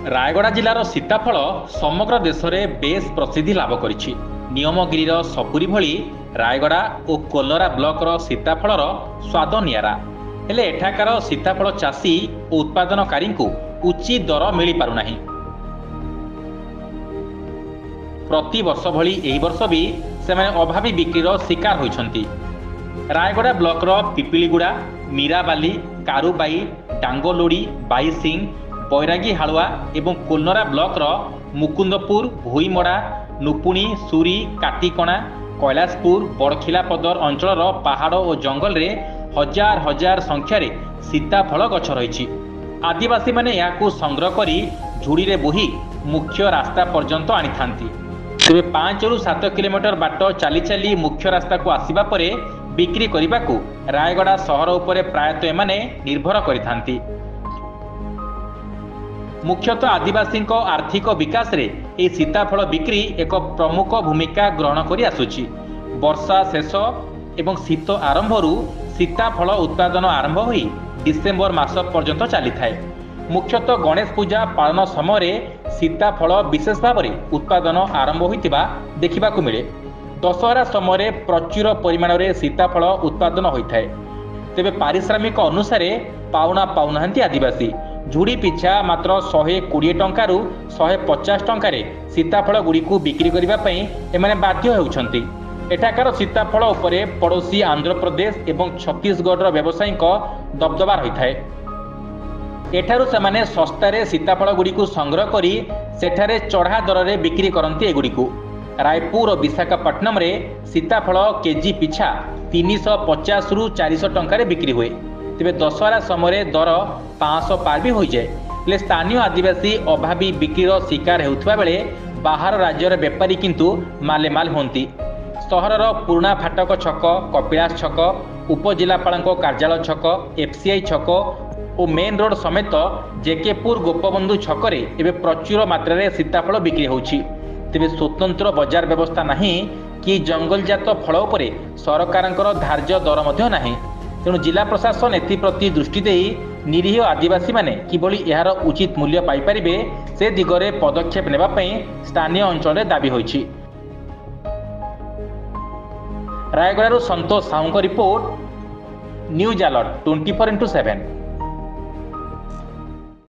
रायगड़ा जिलार सीताफल समग्र देश में बेस प्रसिद्धि लाभ करिछि। नियमगिरीर सपुरी भली रायगड़ा और कोल्लरा ब्लॉकर सीताफलर स्वाद नियारा। हेले एठाकार सीताफल चाषी और उत्पादनकारी को उचित दर मिल पारुनाही। प्रति वर्ष भली एही वर्ष भी सेमाने अभावी बिक्रीर शिकार होइछन्ति। रायगड़ा ब्लॉकर पिपिलीगुड़ा, मीराबाली, कारुबाई, डांगलोड़ी, बाईसिंह, बैरागी हालुआ एवं कोल्लरा ब्लॉकर मुकुंदपुर, भुईमड़ा, नुपुणी, सुरी, काटीकणा, कैलाशपुर, बड़खिलापदर अंचल पहाड़ और जंगल रे हजार हजार संख्यार सीताफल गछ रही। आदिवासी माने याकू संग्रह करी झुड़ी रे बोही मुख्य रास्ता पर्यंत आनी थांती। तेरे 5 ରୁ 7 किलोमीटर बाट चली चली मुख्य रास्ता को आसीबा परे बिक्री करने को रायगड़ा सहर उपरे प्रायतः एमाने निर्भर करिथांती। मुख्यतः आदिवासी आर्थिक विकास रे ए सीताफल बिक्री एक प्रमुख भूमिका ग्रहण करि आसुछि। वर्षा शेष एवं शीत आरंभरू सीताफल उत्पादन आरंभ होई डिसेम्बर मास पर्यंत चली थाए। मुख्यतः गणेश पूजा पालन समय सीताफल विशेष भाव में उत्पादन आरंभ होइतिबा देखिबाकू मिले। दशहरा समय प्रचुर परिमाण में सीताफल उत्पादन होता है। तेबे पारिश्रमिक अनुसार पाउना पाउनाहांती आदिवासी। झुड़ी पिछा मात्र 120 टंका रु 150 टंकार सीताफल गुड़ी को बिक्री करने एमाने बाध्य होउछन्ति। एठाकार सीताफल उपरे पड़ोशी आंध्र प्रदेश एवं छत्तीसगढ़ व्यवसायी दबदबा रही है। एठारू सेमाने सस्तारे सीताफल गुड़ी को संग्रह करी सेठारे चढ़ा दर में बिक्री करती एगुड़ी को। रायपुर और विशाखापट्टनम रे सीताफल केजी पिछा 350 ରୁ 400 टंकार बिक्री हुए। तेबे दशहरा समय दर 500 पार भी हो जाए। हेले स्थानीय आदिवासी अभावी बिक्रीर शिकार होउथबा बेले बाहर राज्यर बेपारी किंतु मालेमाल होंती। सहरर पुराना फाटक छक, कपिलास छक, उपजिलापाल कार्यालय छक, एफसीआई छक और मेन रोड समेत जेकेपुर गोपबंधु छकरे एबे प्रचुर मात्रा रे सीताफल बिक्री होउछि। तेबे स्वतंत्र बजार व्यवस्था नहीं कि जंगलजात फल उपरे सरकारंकर धार्य दर मध्य नहीं। तेणु जिला प्रशासन एप्रति दृष्टि देई निरीह आदिवासी माने किभली यार उचित मूल्य पाई परिबे से दिगरे पदक्षेप नेबा पई स्थानीय अंचल रे दाबी होइछि। रायगड़ारू Santosh Sahu report, news alert 24x7।